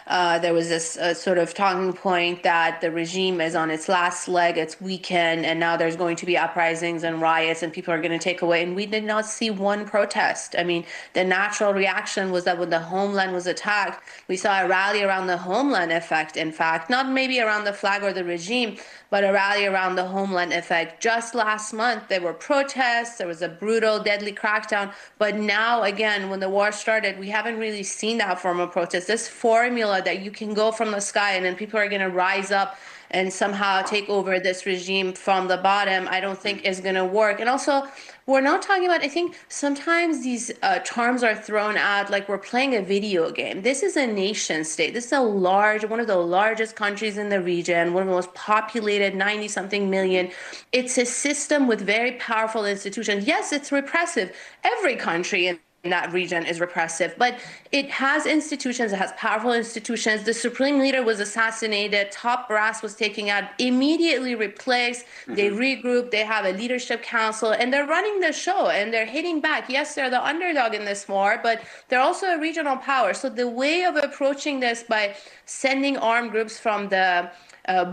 There was this sort of talking point that the regime is on its last leg, it's weakened, and now there's going to be uprisings and riots, and people are going to take away. And we did not see one protest. I mean, the natural reaction was that when the homeland was attacked, we saw a rally around the homeland effect, in fact, not maybe around the flag or the regime, but a rally around the homeland effect. Just last month, there were protests, there was a brutal, deadly crackdown. But now, again, when the war started, we haven't really seen that form of protest. This formula that you can go from the sky and then people are going to rise up and somehow take over this regime from the bottom, I don't think is going to work. And also, we're not talking about, I think sometimes these terms are thrown out like we're playing a video game. This is a nation state. This is one of the largest countries in the region, one of the most populated, 90 something million. It's a system with very powerful institutions. Yes, it's repressive. Every country in that region is repressive, but it has institutions, it has powerful institutions. The supreme leader was assassinated, top brass was taken out, immediately replaced. They regroup, they have a leadership council, and they're running the show and they're hitting back. Yes, they're the underdog in this war, but they're also a regional power. So the way of approaching this by sending armed groups from the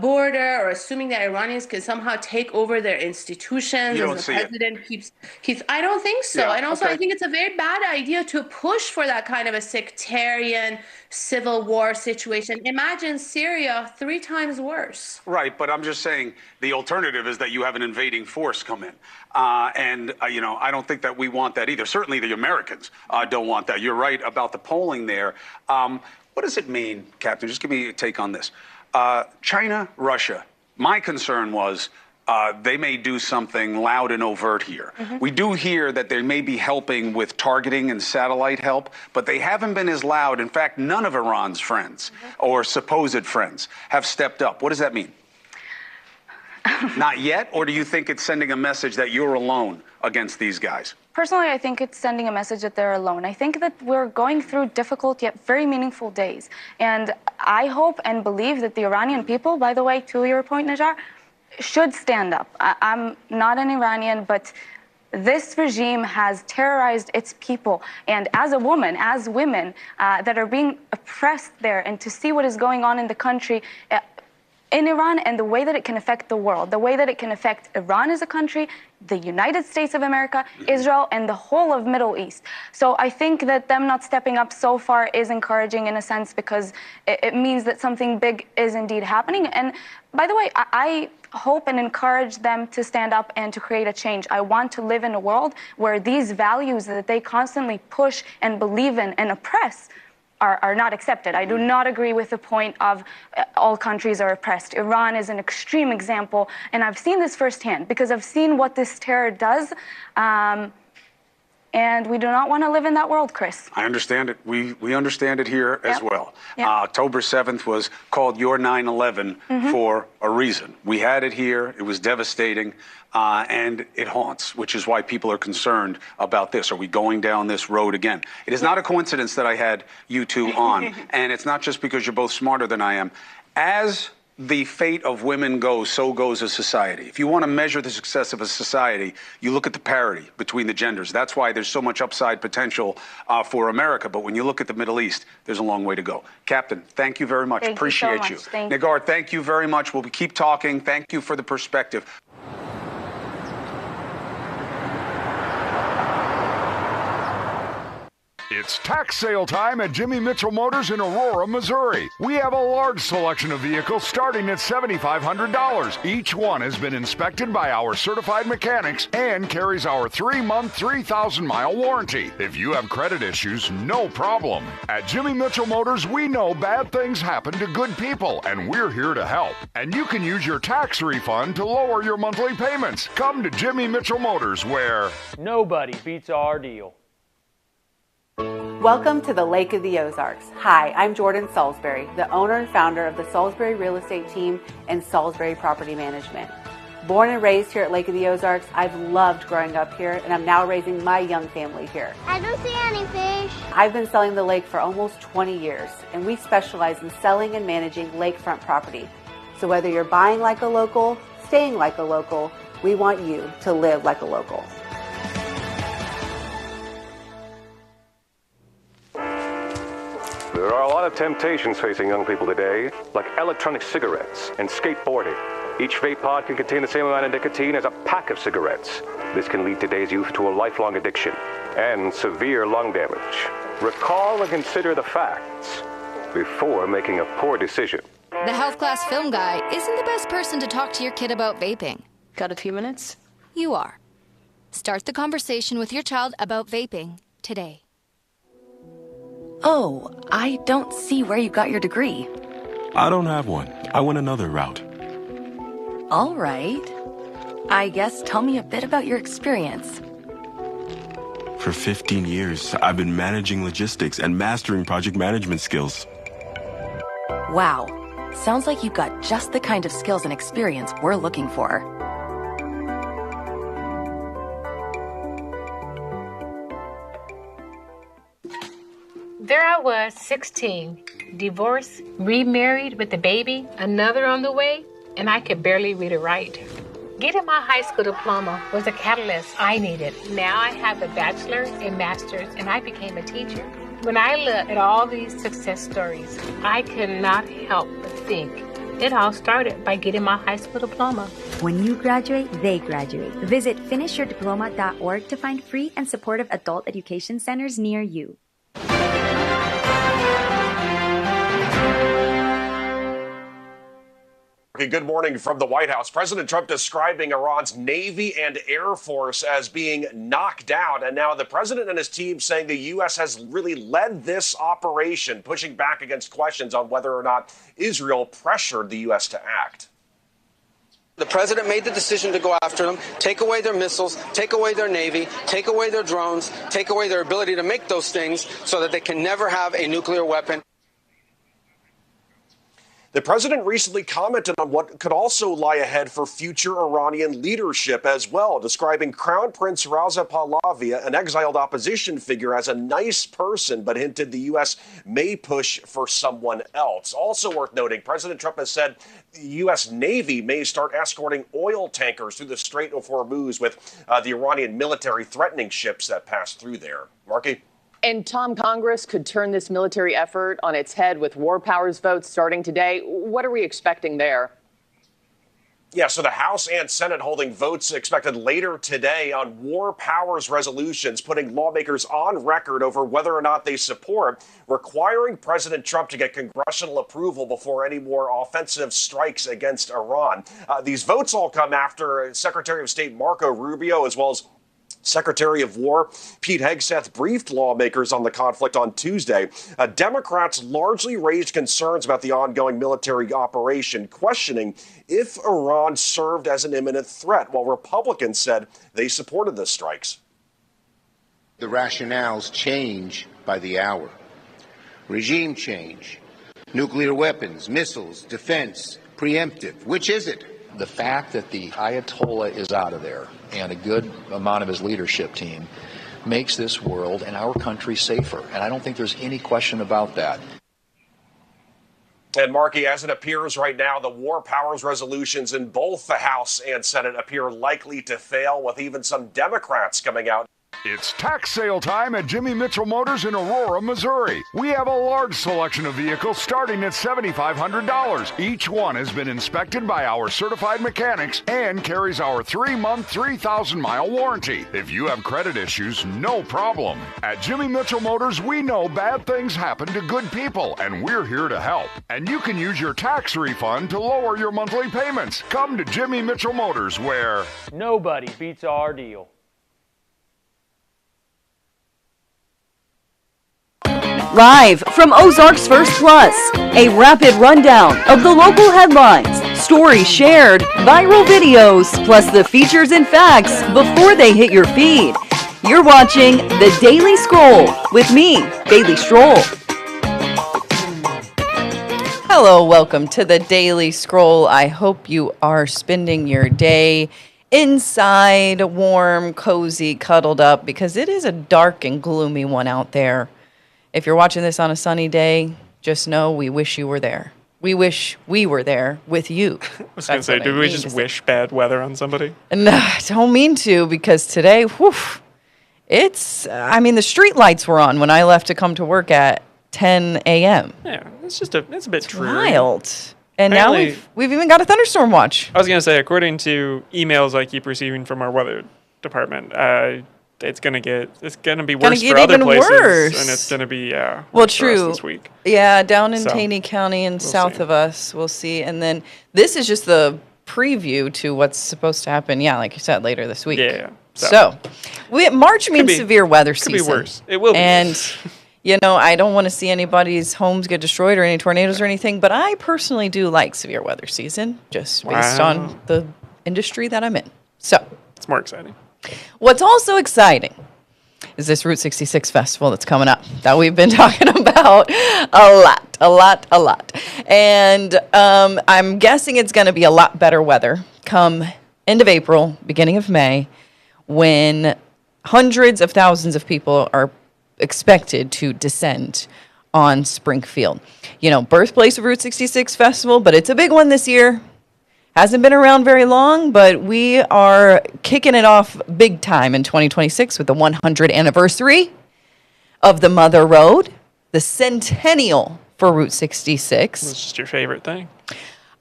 border or assuming that Iranians can somehow take over their institutions You as don't the see it. president keeps I don't think so. Yeah, And also okay. I think it's a very bad idea to push for that kind of a sectarian civil war situation. Imagine Syria 3 times worse. Right, but I'm just saying the alternative is that you have an invading force come in. I don't think that we want that either. Certainly the Americans don't want that. You're right about the polling there. What does it mean, Captain? Just give me a take on this. China, Russia. My concern was they may do something loud and overt here. We do hear that they may be helping with targeting and satellite help, but they haven't been as loud. In fact, none of Iran's friends or supposed friends have stepped up. What does that mean? Not yet? Or do you think it's sending a message that you're alone against these guys? Personally, I think it's sending a message that they're alone. I think that we're going through difficult yet very meaningful days. And I hope and believe that the Iranian people, by the way, to your point, Najjar, should stand up. I'm not an Iranian, but this regime has terrorized its people. And as a woman, as women that are being oppressed there, and to see what is going on in the country, in Iran, and the way that it can affect the world, the way that it can affect Iran as a country, the United States of America, Israel, and the whole of Middle East. So I think that them not stepping up so far is encouraging in a sense, because it means that something big is indeed happening. And by the way, I hope and encourage them to stand up and to create a change. I want to live in a world where these values that they constantly push and believe in and oppress are not accepted. I do not agree with the point of all countries are oppressed. Iran is an extreme example, and I've seen this firsthand because I've seen what this terror does, and we do not want to live in that world, Chris. I understand it. We understand it here as well. Yep. October 7th was called your 9/11 for a reason. We had it here. It was devastating. And it haunts, which is why people are concerned about this. Are we going down this road again? It is not a coincidence that I had you two on. And it's not just because you're both smarter than I am. As the fate of women goes, so goes a society. If you want to measure the success of a society, you look at the parity between the genders. That's why there's so much upside potential for America. But when you look at the Middle East, there's a long way to go. Captain, thank you very much. Appreciate you. Negar, thank you very much. We'll keep talking. Thank you for the perspective. It's tax sale time at Jimmy Mitchell Motors in Aurora, Missouri. We have a large selection of vehicles starting at $7,500. Each one has been inspected by our certified mechanics and carries our 3-month, 3,000-mile warranty. If you have credit issues, no problem. At Jimmy Mitchell Motors, we know bad things happen to good people, and we're here to help. And you can use your tax refund to lower your monthly payments. Come to Jimmy Mitchell Motors, where nobody beats our deal. Welcome to the Lake of the Ozarks. Hi, I'm Jordan Salisbury, the owner and founder of the Salisbury Real Estate Team and Salisbury Property Management. Born and raised here at Lake of the Ozarks, I've loved growing up here, and I'm now raising my young family here. I don't see any fish. I've been selling the lake for almost 20 years, and we specialize in selling and managing lakefront property. So whether you're buying like a local, staying like a local, we want you to live like a local. There are a lot lot of temptations facing young people today, like electronic cigarettes and skateboarding. Each vape pod can contain the same amount of nicotine as a pack of cigarettes. This can lead today's youth to a lifelong addiction and severe lung damage. Recall and consider the facts before making a poor decision. The health class film guy isn't the best person to talk to your kid about vaping. Got a few minutes? You are. Start the conversation with your child about vaping today. Oh, I don't see where you got your degree. I don't have one. I went another route. All right. I guess tell me a bit about your experience. For 15 years, I've been managing logistics and mastering project management skills. Wow. Sounds like you got just the kind of skills and experience we're looking for. There I was, 16, divorced, remarried with a baby, another on the way, and I could barely read or write. Getting my high school diploma was a catalyst I needed. Now I have a bachelor's and master's, and I became a teacher. When I look at all these success stories, I could not help but think it all started by getting my high school diploma. When you graduate, they graduate. Visit finishyourdiploma.org to find free and supportive adult education centers near you. Good morning from the White House. President Trump describing Iran's Navy and Air Force as being knocked out. And now the president and his team saying the U.S. has really led this operation, pushing back against questions on whether or not Israel pressured the U.S. to act. The president made the decision to go after them, take away their missiles, take away their Navy, take away their drones, take away their ability to make those things so that they can never have a nuclear weapon. The president recently commented on what could also lie ahead for future Iranian leadership as well, describing Crown Prince Reza Pahlavi, an exiled opposition figure, as a nice person, but hinted the U.S. may push for someone else. Also worth noting, President Trump has said the U.S. Navy may start escorting oil tankers through the Strait of Hormuz with the Iranian military threatening ships that pass through there. Marky? And Tom, Congress could turn this military effort on its head with war powers votes starting today. What are we expecting there? Yeah, so the House and Senate holding votes expected later today on war powers resolutions, putting lawmakers on record over whether or not they support requiring President Trump to get congressional approval before any more offensive strikes against Iran. These votes all come after Secretary of State Marco Rubio, as well as Secretary of War Pete Hegseth, briefed lawmakers on the conflict on Tuesday. Democrats largely raised concerns about the ongoing military operation, questioning if Iran served as an imminent threat, while Republicans said they supported the strikes. The rationales change by the hour. Regime change, nuclear weapons, missiles, defense, preemptive. Which is it? The fact that the Ayatollah is out of there and a good amount of his leadership team makes this world and our country safer. And I don't think there's any question about that. And Marky, as it appears right now, the war powers resolutions in both the House and Senate appear likely to fail, with even some Democrats coming out. It's tax sale time at Jimmy Mitchell Motors in Aurora, Missouri. We have a large selection of vehicles starting at $7,500. Each one has been inspected by our certified mechanics and carries our 3-month, 3,000-mile warranty. If you have credit issues, no problem. At Jimmy Mitchell Motors, we know bad things happen to good people, and we're here to help. And you can use your tax refund to lower your monthly payments. Come to Jimmy Mitchell Motors, where nobody beats our deal. Live from Ozarks First Plus, a rapid rundown of the local headlines, stories shared, viral videos, plus the features and facts before they hit your feed. You're watching The Daily Scroll with me, Bailey Stroll. Hello, welcome to The Daily Scroll. I hope you are spending your day inside, warm, cozy, cuddled up, because it is a dark and gloomy one out there. If you're watching this on a sunny day, just know we wish you were there. We wish we were there with you. I was going to say, do we just wish bad weather on somebody? No, I don't mean to, because today, the street lights were on when I left to come to work at 10 a.m. Yeah, it's a bit dreary. Wild. And now we've even got a thunderstorm watch. I was going to say, according to emails I keep receiving from our weather department, it's gonna be worse for other places, worse. and it's gonna be well, true. This week. Yeah, down in Taney County and south of us, we'll see. And then this is just the preview to what's supposed to happen. Yeah, like you said, later this week. Yeah. So March means severe weather season. Could be worse. It will be. And I don't want to see anybody's homes get destroyed or any tornadoes or anything, but I personally do like severe weather season, just based on the industry that I'm in. So it's more exciting. What's also exciting is this Route 66 festival that's coming up that we've been talking about a lot. And I'm guessing it's going to be a lot better weather come end of April, beginning of May, when hundreds of thousands of people are expected to descend on Springfield. Birthplace of Route 66 festival, but it's a big one this year. Hasn't been around very long, but we are kicking it off big time in 2026 with the 100th anniversary of the Mother Road, the centennial for Route 66. It's just your favorite thing.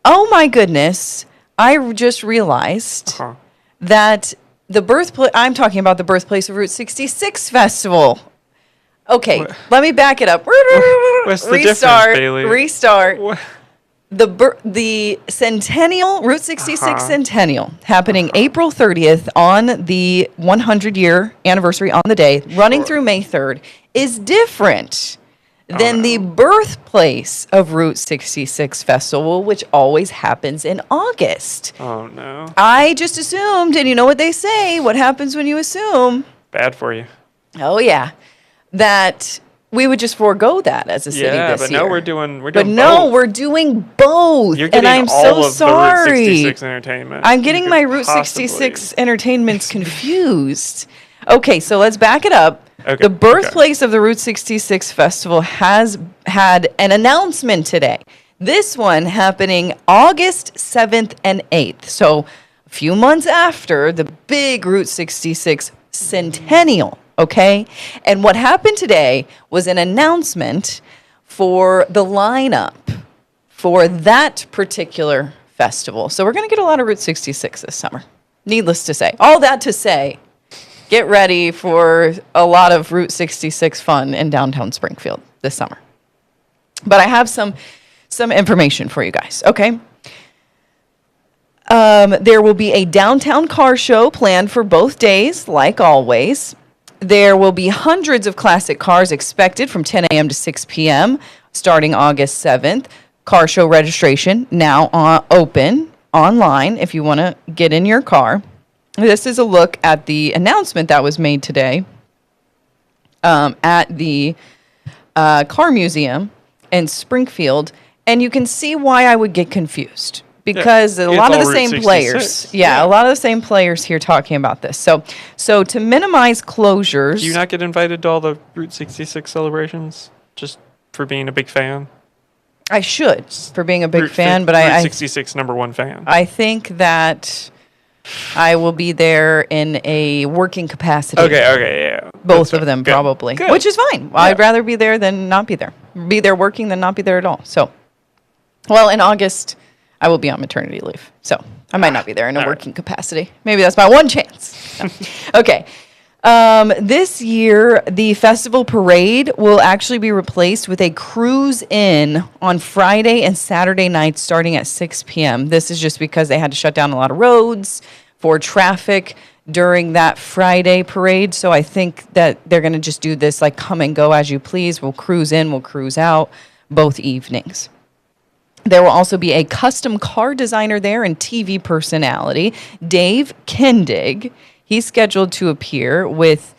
Oh my goodness. I just realized that I'm talking about the birthplace of Route 66 festival. Okay, let me back it up. What's the difference, Bailey? Restart. The centennial, Route 66 centennial, happening April 30th on the 100-year anniversary on the day, running through May 3rd, is different than the birthplace of Route 66 festival, which always happens in August. Oh, no. I just assumed, and you know what they say, what happens when you assume? Bad for you. Oh, yeah. That we would just forego that as a city this year. Yeah, but no, we're doing both. We're doing both. You're getting and I'm all so of sorry. The Route 66 entertainment. I'm getting my Route 66 entertainments confused. Okay, so let's back it up. Okay, the birthplace of the Route 66 festival has had an announcement today. This one happening August 7th and 8th. So a few months after the big Route 66 centennial. Okay. And what happened today was an announcement for the lineup for that particular festival. So we're going to get a lot of Route 66 this summer. Needless to say. All that to say, get ready for a lot of Route 66 fun in downtown Springfield this summer. But I have some information for you guys. Okay. There will be a downtown car show planned for both days, like always. There will be hundreds of classic cars expected from 10 a.m. to 6 p.m. starting August 7th. Car show registration now open online if you want to get in your car. This is a look at the announcement that was made today at the Car Museum in Springfield. And you can see why I would get confused. Because a lot of the same players. Yeah, a lot of the same players here talking about this. So to minimize closures. Do you not get invited to all the Route 66 celebrations just for being a big fan? I should, for being a big fan, but Route 66 #1 fan. I think that I will be there in a working capacity. Okay, yeah. Both of them, probably. Good. Which is fine. Yeah. I'd rather be there than not be there. Be there working than not be there at all. So, well, in August, I will be on maternity leave. So I might not be there in a working capacity. Maybe that's my one chance. Okay. This year, the festival parade will actually be replaced with a cruise in on Friday and Saturday nights starting at 6 p.m. This is just because they had to shut down a lot of roads for traffic during that Friday parade. So I think that they're going to just do this like come and go as you please. We'll cruise in, we'll cruise out both evenings. There will also be a custom car designer there and TV personality, Dave Kindig. He's scheduled to appear with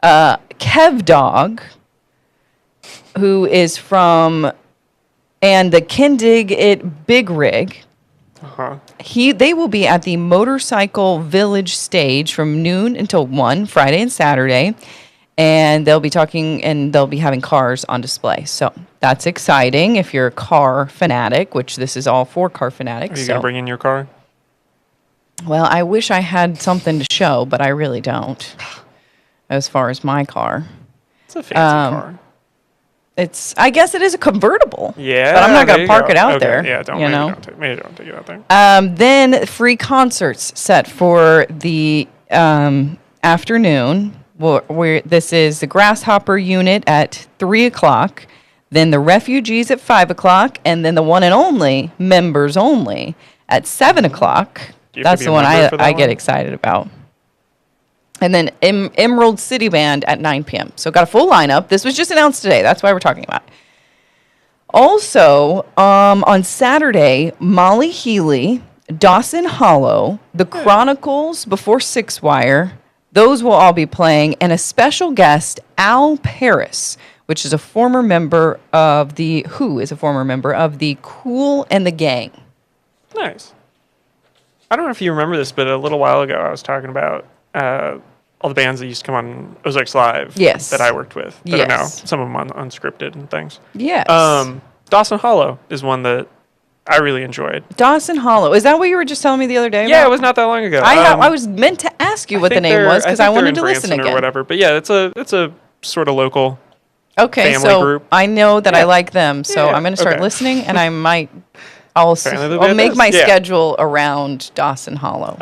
Kev Dog, who is from, and the Kindig Big Rig. They will be at the Motorcycle Village stage from noon until 1, Friday and Saturday. And they'll be talking and they'll be having cars on display. So that's exciting if you're a car fanatic, which this is all for car fanatics. Are you going to bring in your car? Well, I wish I had something to show, but I really don't. As far as my car. It's a fancy car. I guess it is a convertible. Yeah, but I'm not going to park go. it out Okay, there. Yeah, don't, you maybe know? don't take it out there. Then free concerts set for the afternoon. This is the Grasshopper Unit at 3:00, then the Refugees at 5:00, and then the one and only Members Only at 7:00. That's the one I get excited about. And then Emerald City Band at 9 p.m. So got a full lineup. This was just announced today. That's why we're talking about it. Also, on Saturday, Molly Healy, Dawson Hollow, The Chronicles Before Six Wire, those will all be playing, and a special guest, Al Paris, which is a former member of the Kool and the Gang. Nice. I don't know if you remember this, but a little while ago I was talking about all the bands that used to come on Ozarks Live that I worked with. That are now, some of them on Unscripted and things. Yes. Dawson Hollow is one that I really enjoyed. Dawson Hollow. Is that what you were just telling me the other day Yeah, about? it was not that long ago. I was meant to ask you what the name was because I wanted to listen again. Or whatever. But yeah, it's a sort of local family group. I know that I like them, so I'm going to start listening, and I might I'll make my schedule around Dawson Hollow.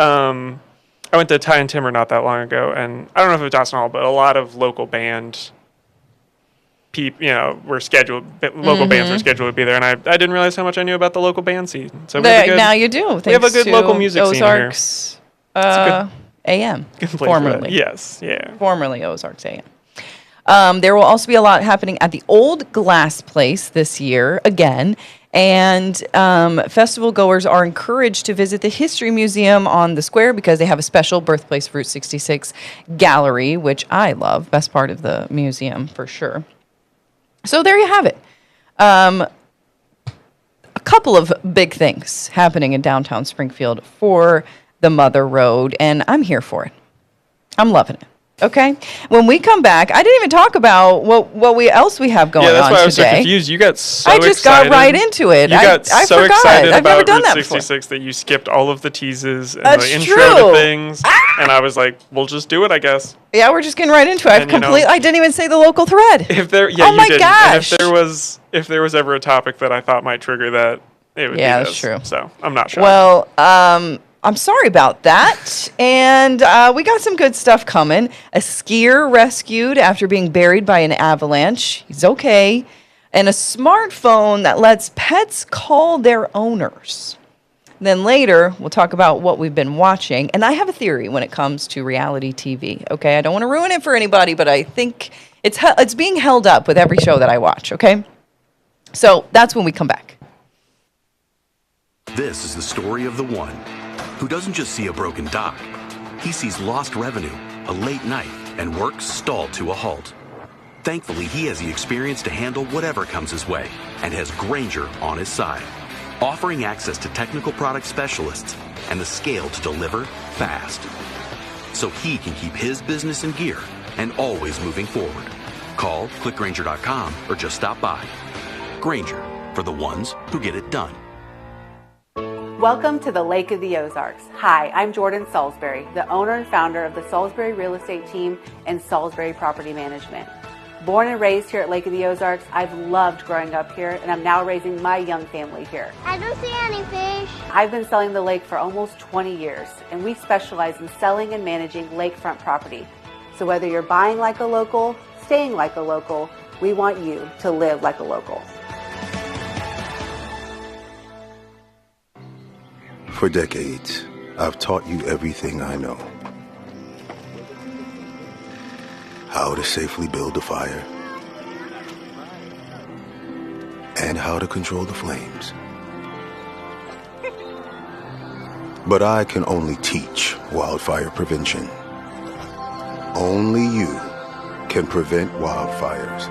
I went to Ty and Timber not that long ago, and I don't know if it was Dawson Hollow, but a lot of local band were scheduled. Local bands were scheduled to be there, and I didn't realize how much I knew about the local band scene. So now you do. We have a good local music Ozarks, scene here. AM, formerly. Yes, yeah. Formerly Ozarks AM. There will also be a lot happening at the Old Glass Place this year again. And festival goers are encouraged to visit the History Museum on the square because they have a special Birthplace Route 66 gallery, which I love. Best part of the museum for sure. So there you have it. A couple of big things happening in downtown Springfield for the Mother Road, and I'm here for it. I'm loving it. Okay. When we come back, I didn't even talk about what else we have going on today. Yeah, that's why I was so confused. You got so excited. I just got right into it. You got so forgot. excited I've never about done Route that 66 that you skipped all of the teases and That's the intro true. to things. And I was like, we'll just do it, I guess. Yeah, we're just getting right into it. I didn't even say the local thread. If there, oh my gosh. And if there was ever a topic that I thought might trigger that, it would be that's this. true. So I'm not sure. Well, I'm sorry about that. And we got some good stuff coming. A skier rescued after being buried by an avalanche. He's okay. And a smartphone that lets pets call their owners. Then later, we'll talk about what we've been watching. And I have a theory when it comes to reality TV. Okay, I don't want to ruin it for anybody, but I think it's being held up with every show that I watch. Okay, so that's when we come back. This is the story of the one who doesn't just see a broken dock. He sees lost revenue, a late night, and work stalled to a halt. Thankfully, he has the experience to handle whatever comes his way and has Grainger on his side, offering access to technical product specialists and the scale to deliver fast, so he can keep his business in gear and always moving forward. Call, click Grainger.com, or just stop by. Grainger, for the ones who get it done. Welcome to the Lake of the Ozarks. Hi, I'm Jordan Salisbury, the owner and founder of the Salisbury Real Estate Team and Salisbury Property Management. Born and raised here at Lake of the Ozarks, I've loved growing up here, and I'm now raising my young family here. I don't see any fish. I've been selling the lake for almost 20 years, and we specialize in selling and managing lakefront property. So whether you're buying like a local, staying like a local, we want you to live like a local. For decades, I've taught you everything I know. How to safely build a fire, and how to control the flames. But I can only teach wildfire prevention. Only you can prevent wildfires.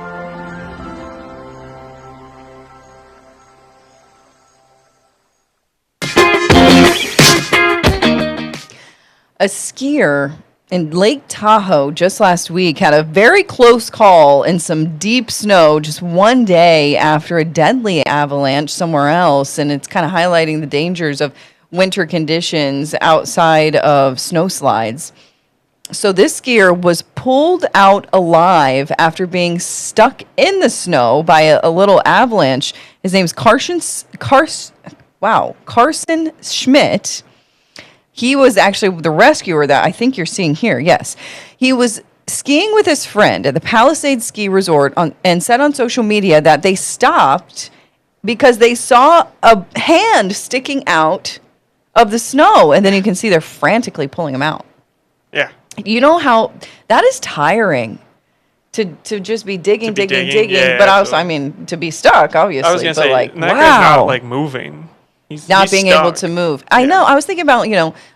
A skier in Lake Tahoe just last week had a very close call in some deep snow just one day after a deadly avalanche somewhere else. And it's kind of highlighting the dangers of winter conditions outside of snow slides. So this skier was pulled out alive after being stuck in the snow by a little avalanche. His name's Carson Schmidt. He was actually the rescuer that I think you're seeing here. Yes. He was skiing with his friend at the Palisades Ski Resort and said on social media that they stopped because they saw a hand sticking out of the snow. And then you can see they're frantically pulling him out. Yeah. You know how that is tiring to just be digging. Yeah, but also, I mean, to be stuck, obviously. I was going to but say, like, that wow. guy's not like moving. He's being able to move. I know. I was thinking about,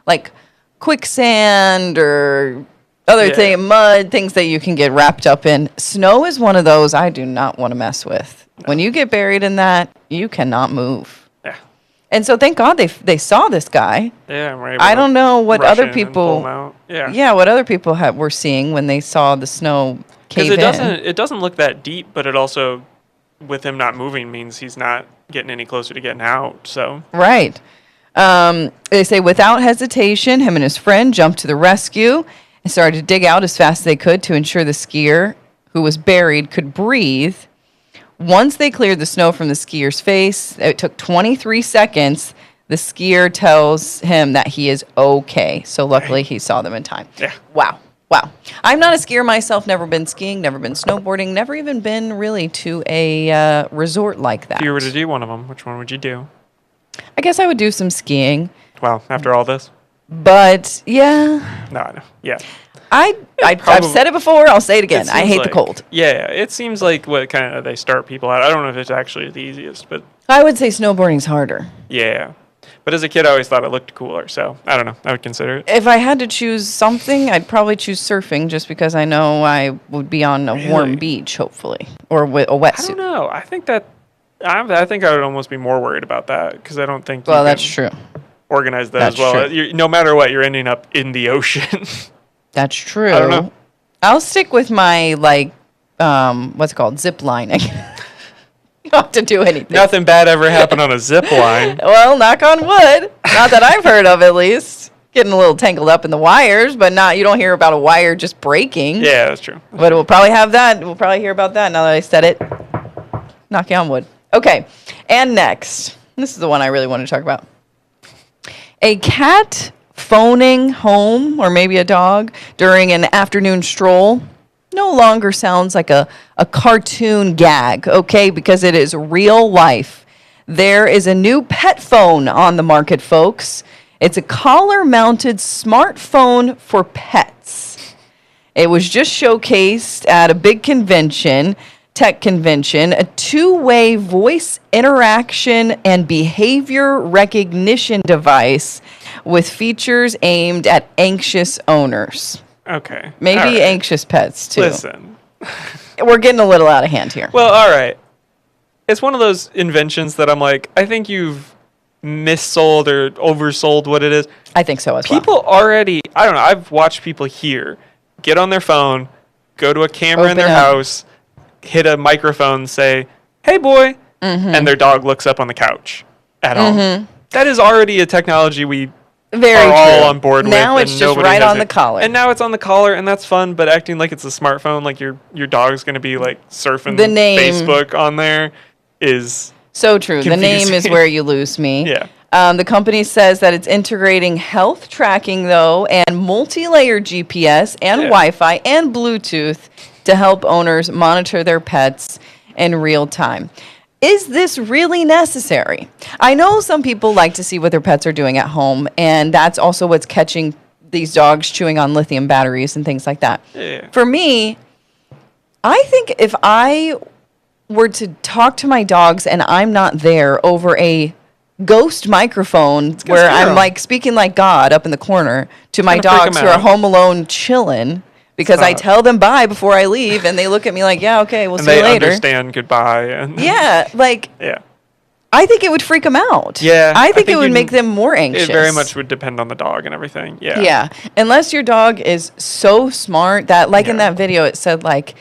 like quicksand or other mud, things that you can get wrapped up in. Snow is one of those I do not want to mess with. No. When you get buried in that, you cannot move. Yeah. And so thank God they saw this guy. Yeah, I don't know what other people. What other people were seeing when they saw the snow cave in. Because it doesn't look that deep, but it also, with him not moving, means he's not getting any closer to getting out. So right. They say without hesitation, him and his friend jumped to the rescue and started to dig out as fast as they could to ensure the skier who was buried could breathe. Once they cleared the snow from the skier's face, it took 23 seconds. The skier tells him that he is okay. So luckily he saw them in time. Yeah. Wow. I'm not a skier myself, never been skiing, never been snowboarding, never even been really to a resort like that. If you were to do one of them, which one would you do? I guess I would do some skiing. Wow, after all this? But, yeah. No, I know. Yeah. I've said it before. I'll say it again. I hate the cold. Yeah, it seems like what kind of they start people out. I don't know if it's actually the easiest, but I would say snowboarding's harder. Yeah. But as a kid, I always thought it looked cooler, so I don't know. I would consider it. If I had to choose something, I'd probably choose surfing just because I know I would be on a warm beach, hopefully, or with a wetsuit. I don't know. I think I would almost be more worried about that because I don't think Well, that's true. Organize that That's as well. true. No matter what, you're ending up in the ocean. That's true. I don't know. I'll stick with my, what's it called? Zip lining. You don't have to do anything. Nothing bad ever happened on a zip line. Well, knock on wood. Not that I've heard of, at least. Getting a little tangled up in the wires, but you don't hear about a wire just breaking. Yeah, that's true. But we'll probably have that. We'll probably hear about that now that I said it. Knocking on wood. Okay. And next. This is the one I really want to talk about. A cat phoning home, or maybe a dog, during an afternoon stroll no longer sounds like a cartoon gag, okay? Because it is real life. There is a new pet phone on the market, folks. It's a collar-mounted smartphone for pets. It was just showcased at a big convention, tech convention, a two-way voice interaction and behavior recognition device with features aimed at anxious owners. Okay. Maybe anxious pets, too. Listen. We're getting a little out of hand here. Well, all right. It's one of those inventions that I'm like, I think you've missold or oversold what it is. I think so as well. People already, I don't know, I've watched people here get on their phone, go to a camera in their house, hit a microphone, say, "Hey, boy," and their dog looks up on the couch at home. That is already a technology we are all on board with. Now it's just right on the collar. And now it's on the collar, and that's fun, but acting like it's a smartphone, like your dog's going to be like surfing the name, Facebook on there is so true. confusing. The name is where you lose me. Yeah. The company says that it's integrating health tracking, though, and multi-layer GPS and Wi-Fi and Bluetooth to help owners monitor their pets in real time. Is this really necessary? I know some people like to see what their pets are doing at home, and that's also what's catching these dogs chewing on lithium batteries and things like that. Yeah. For me, I think if I were to talk to my dogs and I'm not there over a ghost microphone where I'm like speaking like God up in the corner to my dogs who are home alone chilling because I tell them bye before I leave and they look at me like, yeah, okay, we'll see you later. And they understand goodbye. And yeah, like, I think it would freak them out. Yeah. I think it would make them more anxious. It very much would depend on the dog and everything. Yeah. Yeah. Unless your dog is so smart that, like in that video, it said like,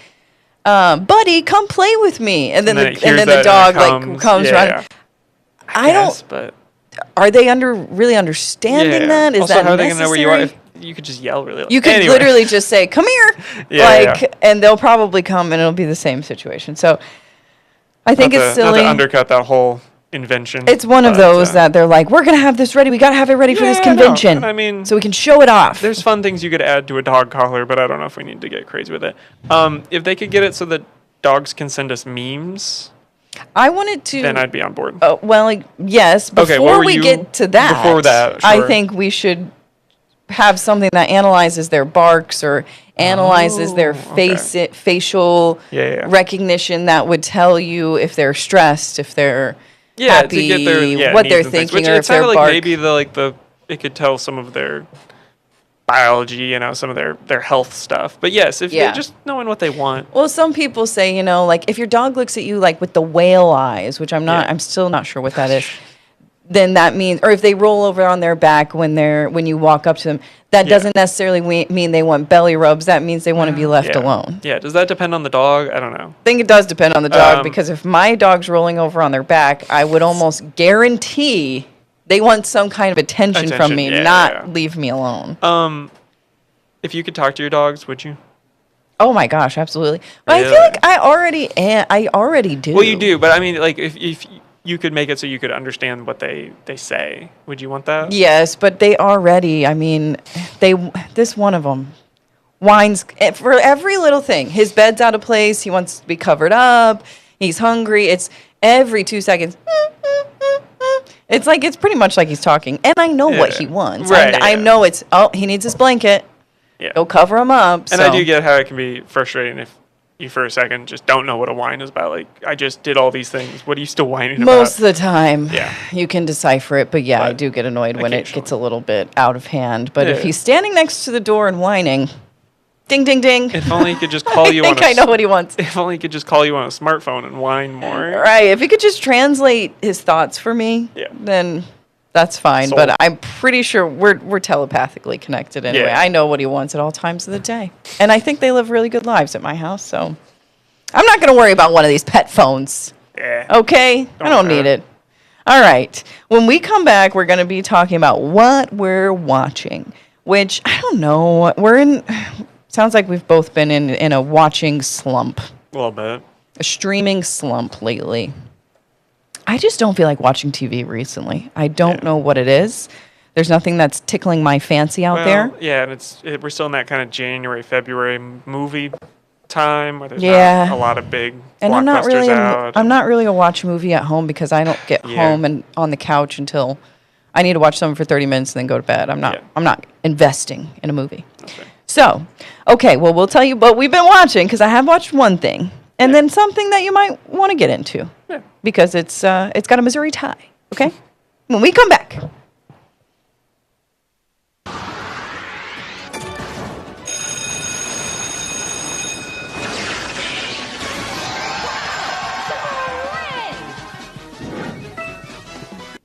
buddy, come play with me. And then the dog comes running. I don't. But are they really understanding that? Is also, that how are they going to know where you are? You could just yell really loud. You could literally just say, "Come here," and they'll probably come, and it'll be the same situation. So I think it's silly. Not to undercut that whole invention. It's one of those that they're like, "We're gonna have this ready. We gotta have it ready for this convention." I mean, so we can show it off. There's fun things you could add to a dog collar, but I don't know if we need to get crazy with it. If they could get it so that dogs can send us memes, I wanted to. Then I'd be on board. Well, yes. Before we get to that, I think we should have something that analyzes their barks or analyzes their facial recognition that would tell you if they're stressed, if they're happy, to get their, what they're thinking, or if they're like maybe it could tell some of their biology, some of their health stuff. But yes, if they're just knowing what they want. Well, some people say, like if your dog looks at you like with the whale eyes, which I'm still not sure what that is. Then that means, or if they roll over on their back when you walk up to them, that doesn't necessarily mean they want belly rubs. That means they want to be left alone. Yeah. Does that depend on the dog? I don't know. I think it does depend on the dog because if my dog's rolling over on their back, I would almost guarantee they want some kind of attention from me, not leave me alone. If you could talk to your dogs, would you? Oh my gosh, absolutely. But I feel like I already do. Well, you do, but I mean, like if you could make it so you could understand what they say, would you want that? Yes, but they already. I mean, this one of them whines for every little thing. His bed's out of place. He wants to be covered up. He's hungry. It's every 2 seconds. It's pretty much like he's talking, and I know what he wants. Right, I know he needs his blanket. Yeah. Go cover him up. And I do get how it can be frustrating if you for a second just don't know what a whine is about. Like, I just did all these things. What are you still whining about? Most of the time, you can decipher it. But I do get annoyed when it gets a little bit out of hand. But if he's standing next to the door and whining, ding, ding, ding. If only he could just call you I think I know what he wants. If only he could just call you on a smartphone and whine more. Right. If he could just translate his thoughts for me, then that's fine. But I'm pretty sure we're telepathically connected anyway. Yeah. I know what he wants at all times of the day. And I think they live really good lives at my house, so I'm not going to worry about one of these pet phones. Yeah. Okay? I don't need it. All right. When we come back, we're going to be talking about what we're watching, which I don't know. Sounds like we've both been in a watching slump. A little bit. A streaming slump lately. I just don't feel like watching TV recently. I don't know what it is. There's nothing that's tickling my fancy out there. Yeah, and we're still in that kind of January, February movie time where there's not a lot of big and blockbusters out. I'm not really a watch movie at home because I don't get home and on the couch until I need to watch something for 30 minutes and then go to bed. I'm not investing in a movie. Okay. So, well, we'll tell you what we've been watching because I have watched one thing and then something that you might want to get into because it's got a Missouri tie. Okay, when we come back.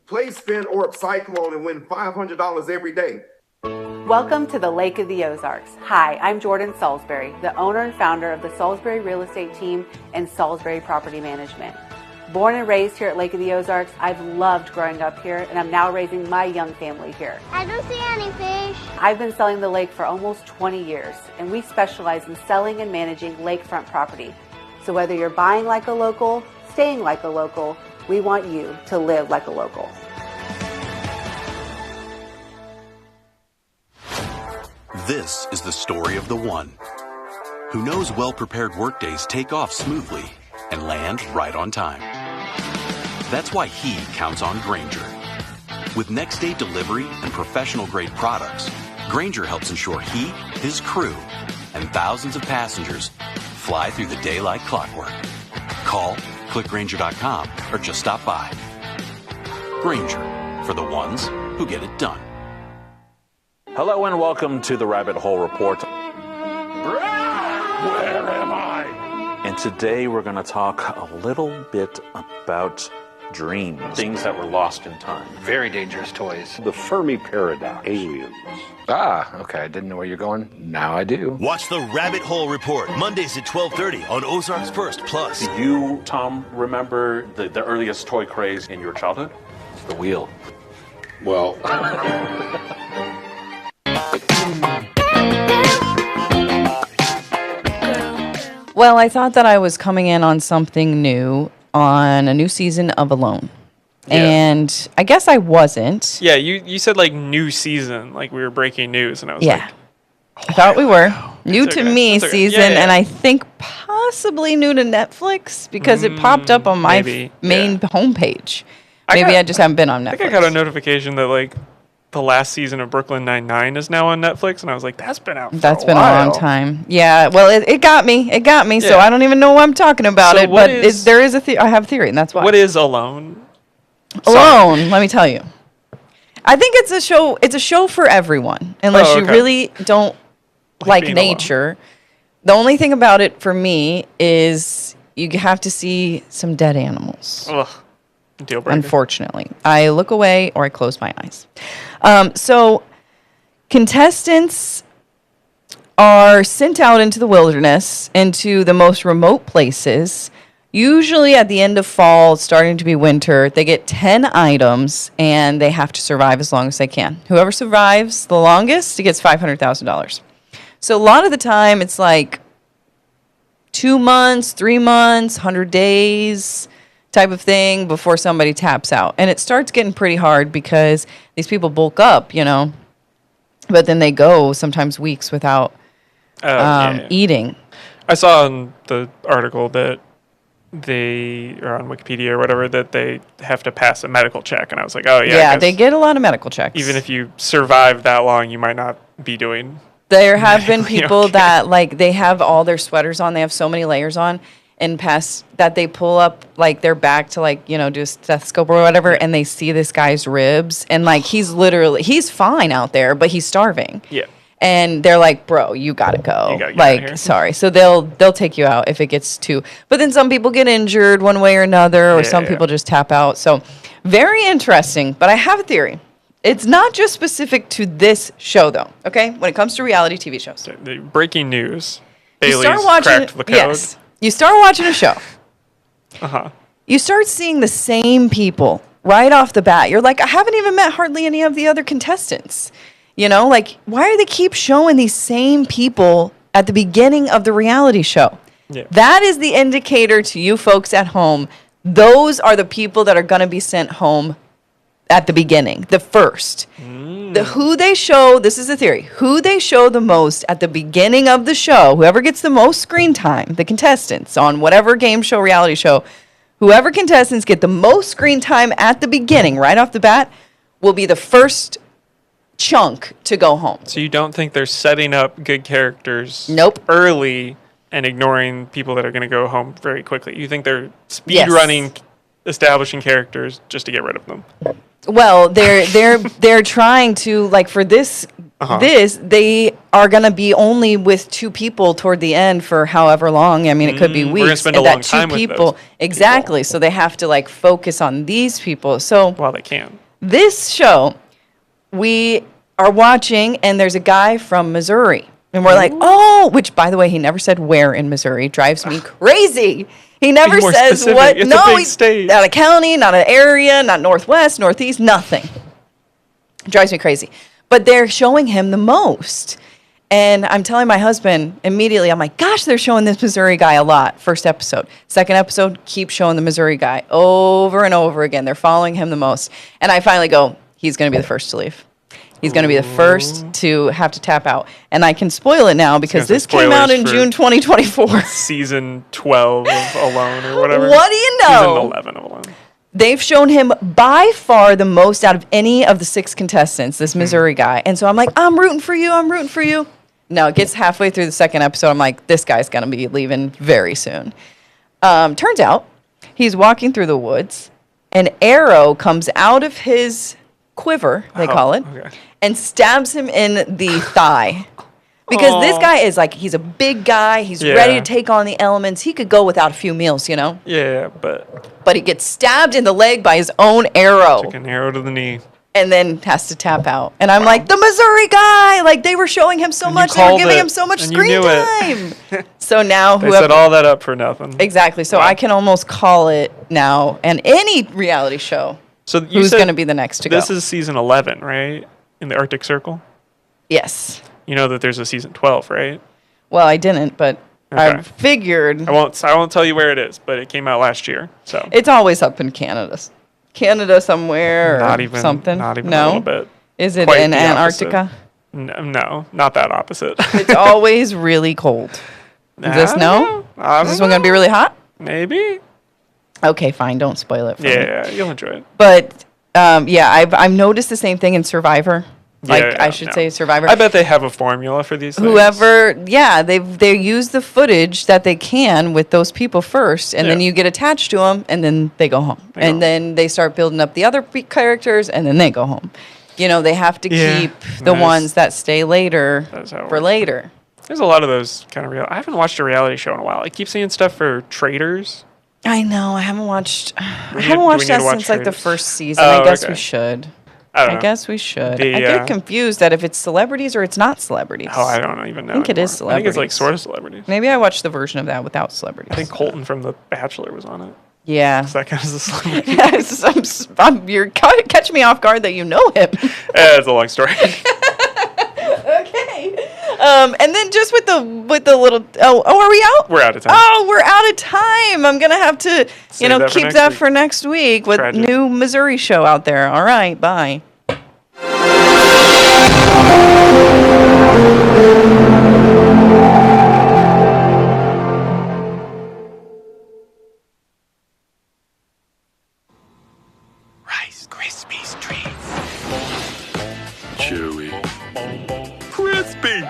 Play Spin Orb Cyclone and win $500 every day. Welcome to the Lake of the Ozarks. Hi, I'm Jordan Salisbury, the owner and founder of the Salisbury Real Estate Team and Salisbury Property Management. Born and raised here at Lake of the Ozarks, I've loved growing up here, and I'm now raising my young family here. I don't see any fish. I've been selling the lake for almost 20 years, and we specialize in selling and managing lakefront property. So whether you're buying like a local, staying like a local, we want you to live like a local. This is the story of the one who knows well-prepared workdays take off smoothly and land right on time. That's why he counts on Grainger. With next-day delivery and professional-grade products, Grainger helps ensure he, his crew, and thousands of passengers fly through the day like clockwork. Call, click Grainger.com, or just stop by. Grainger, for the ones who get it done. Hello and welcome to the Rabbit Hole Report. Where am I? And today we're going to talk a little bit about dreams. Things that were lost in time. Very dangerous toys. The Fermi Paradox. Aliens. Ah, okay. I didn't know where you're going. Now I do. Watch the Rabbit Hole Report, Mondays at 12:30 on Ozarks First Plus. Do you, Tom, remember the earliest toy craze in your childhood? It's the wheel. Well... Well, I thought that I was coming in on something new, on a new season of Alone. Yeah. And I guess I wasn't. Yeah, you said like new season, like we were breaking news, and I was like, I thought we were. New That's to okay. me That's okay. season, Yeah, yeah. and I think possibly new to Netflix because it popped up on my maybe, main homepage. Maybe I just haven't been on Netflix. I think I got a notification that like the last season of Brooklyn Nine-Nine is now on Netflix, and I was like, that's been out for That's a been while. a long time. Yeah, well, it got me. It got me. So Yeah. I don't even know why I'm talking about So it. what But is- there is I have a theory, and that's why. What is Alone? Alone? Let me tell you. I think it's a show. It's a show for everyone, unless Oh, you okay. really don't like being alone. nature. The only thing about it for me is you have to see some dead animals. Ugh. Deal breaker. Unfortunately, I look away or I close my eyes. So contestants are sent out into the wilderness, into the most remote places. Usually at the end of fall, starting to be winter, they get 10 items and they have to survive as long as they can. Whoever survives the longest gets $500,000. So a lot of the time it's like 2 months, 3 months, 100 days type of thing before somebody taps out. And it starts getting pretty hard because these people bulk up, you know, but then they go sometimes weeks without eating. I saw in the article that they, or on Wikipedia or whatever, that they have to pass a medical check. And I was like, oh, yeah. I Yeah, guess they get a lot of medical checks. even if you survive that long, you might not be doing. There have been medically people okay. that, like, they have all their sweaters on. They have so many layers on. And past that, they pull up, like, their back to, like, you know, do a stethoscope or whatever. And they see this guy's ribs. And, like, he's fine out there, but he's starving. Yeah. And they're like, bro, you gotta go. You gotta get outta here. Like, sorry. So they'll take you out if it gets too. But then some people get injured one way or another, or some people just tap out. So very interesting. But I have a theory. It's not just specific to this show, though. Okay, when it comes to reality TV shows, The breaking news. you Bailey's start watching. cracked the code. Yes, you start watching a show. Uh-huh. You start seeing the same people right off the bat. You're like, I haven't even met hardly any of the other contestants. You know, like, why do they keep showing these same people at the beginning of the reality show? Yeah. That is the indicator to you folks at home. Those are the people that are going to be sent home at the beginning, the first. Who they show, this is the theory, who they show the most at the beginning of the show, whoever gets the most screen time, the contestants on whatever game show, reality show, whoever contestants get the most screen time at the beginning, right off the bat, will be the first chunk to go home. So you don't think they're setting up good characters early and ignoring people that are going to go home very quickly? You think they're speed running, establishing characters just to get rid of them? Well, they're trying to, like, for this they are going to be only with two people toward the end for however long. I mean, it could be We're gonna weeks. spend and a long that time two with people those exactly. So they have to, like, focus on these people. So while they can. This show we are watching, and there's a guy from Missouri, and we're like, oh, which, by the way, he never said where in Missouri. Drives me crazy. He never more says specific. what. It's a No, big he's state. not a county, not an area, not northwest, northeast, nothing. Drives me crazy. But they're showing him the most. And I'm telling my husband immediately, I'm like, gosh, they're showing this Missouri guy a lot. First episode. Second episode, keep showing the Missouri guy over and over again. They're following him the most. And I finally go, he's going to be the first to leave. He's going to be the first to have to tap out. And I can spoil it now because this came out in June 2024. Season 12 of Alone or whatever. What do you know? Season 11 of Alone. They've shown him by far the most out of any of the 6 contestants, this Missouri guy. And so I'm like, I'm rooting for you. I'm rooting for you. No, it gets halfway through the second episode. I'm like, this guy's going to be leaving very soon. Turns out he's walking through the woods. An arrow comes out of his quiver, they call it, and stabs him in the thigh. Because this guy is like, he's a big guy. He's ready to take on the elements. He could go without a few meals, you know? Yeah, but But he gets stabbed in the leg by his own arrow. took an arrow to the knee. And then has to tap out. And I'm like, the Missouri guy! Like, they were showing him so much. They were giving him so much screen time. So now They whoever... set all that up for nothing. Exactly. So I can almost call it now. And any reality show, So you who's said going to be the next to go? This is season 11, right? In the Arctic Circle? Yes. You know that there's a season 12, right? Well, I didn't, but Okay. I figured I won't tell you where it is, but it came out last year. So it's always up in Canada somewhere, not or even something. Not even no? a little bit. Is it Quite in the Antarctica? No, not that opposite. It's always really cold. Is this no? Is this one going to be really hot? Maybe. Okay, fine. Don't spoil it for me. Yeah, you'll enjoy it. But I've noticed the same thing in Survivor. I should say Survivor. I bet they have a formula for these things. Whoever, they use the footage that they can with those people first, and then you get attached to them, and then they go home, then they start building up the other characters, and then they go home. You know, they have to keep the ones that stay later for later. There's a lot of those kind of I haven't watched a reality show in a while. I keep seeing stuff for Traitors. I know. I haven't watched that since like the first season. I guess we should. I guess we should. I get confused that if it's celebrities or it's not celebrities. Oh, I don't even know. I think it is celebrities. I think it's like sort of celebrities. Maybe I watched the version of that without celebrities. I think Colton from The Bachelor was on it. Yeah. So that kind of a celebrity. You're catching me off guard that you know him. It's a long story. Okay. And then just with the little are we out? We're out of time. Oh, we're out of time. I'm gonna have to keep that for next week with new Missouri show out there. All right, bye. Rice Krispies treats. Chewy. Crispy.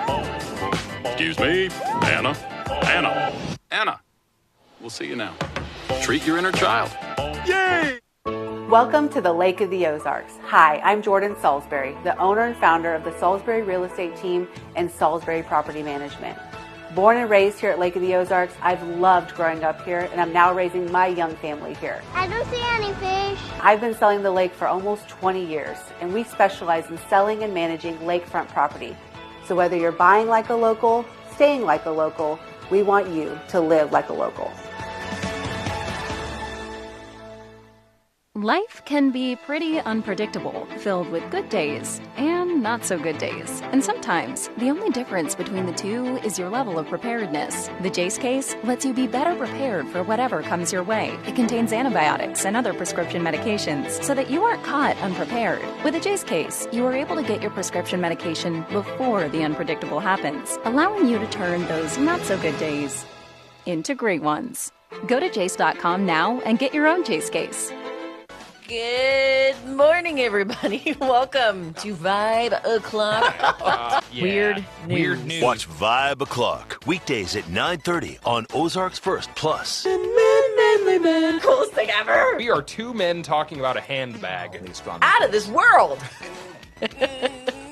Excuse me, Anna. Anna. We'll see you now. Treat your inner child. Yay! Welcome to the Lake of the Ozarks. Hi, I'm Jordan Salisbury, the owner and founder of the Salisbury Real Estate Team and Salisbury Property Management. Born and raised here at Lake of the Ozarks, I've loved growing up here, and I'm now raising my young family here. I don't see any fish. I've been selling the lake for almost 20 years, and we specialize in selling and managing lakefront property. So whether you're buying like a local, staying like a local, we want you to live like a local. Life can be pretty unpredictable, filled with good days and not so good days. And sometimes, the only difference between the two is your level of preparedness. The Jace case lets you be better prepared for whatever comes your way. It contains antibiotics and other prescription medications so that you aren't caught unprepared. With the Jace case, you are able to get your prescription medication before the unpredictable happens, allowing you to turn those not so good days into great ones. Go to jace.com now and get your own Jace case. Good morning, everybody. Welcome to Vibe O'Clock. Weird news. Watch Vibe O'Clock weekdays at 9:30 on Ozarks First Plus. Coolest thing ever. We are two men talking about a handbag. Out of this world.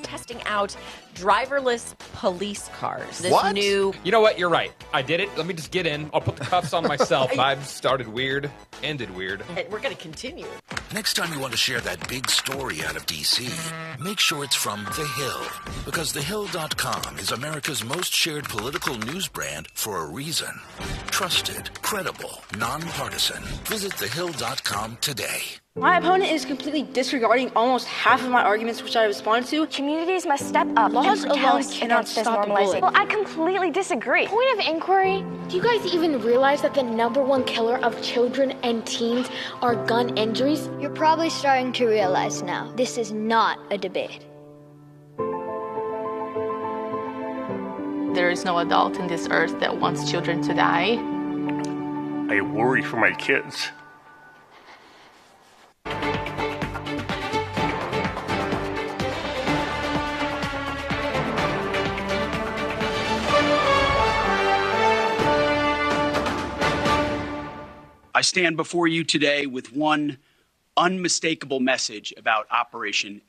Testing out driverless police cars. This new. You know what? You're right. I did it. Let me just get in. I'll put the cuffs on myself. Vibe started weird, ended weird. And we're going to continue. Next time you want to share that big story out of D.C., make sure it's from The Hill. Because TheHill.com is America's most shared political news brand for a reason. Trusted, credible, nonpartisan. Visit TheHill.com today. My opponent is completely disregarding almost half of my arguments which I respond to. Communities must step up. Laws and alone protest cannot against this stop the normalization. bullying. Well, I completely disagree. Point of inquiry, do you guys even realize that the #1 killer of children and teens are gun injuries? You're probably starting to realize now, this is not a debate. There is no adult in this earth that wants children to die. I worry for my kids. I stand before you today with one unmistakable message about Operation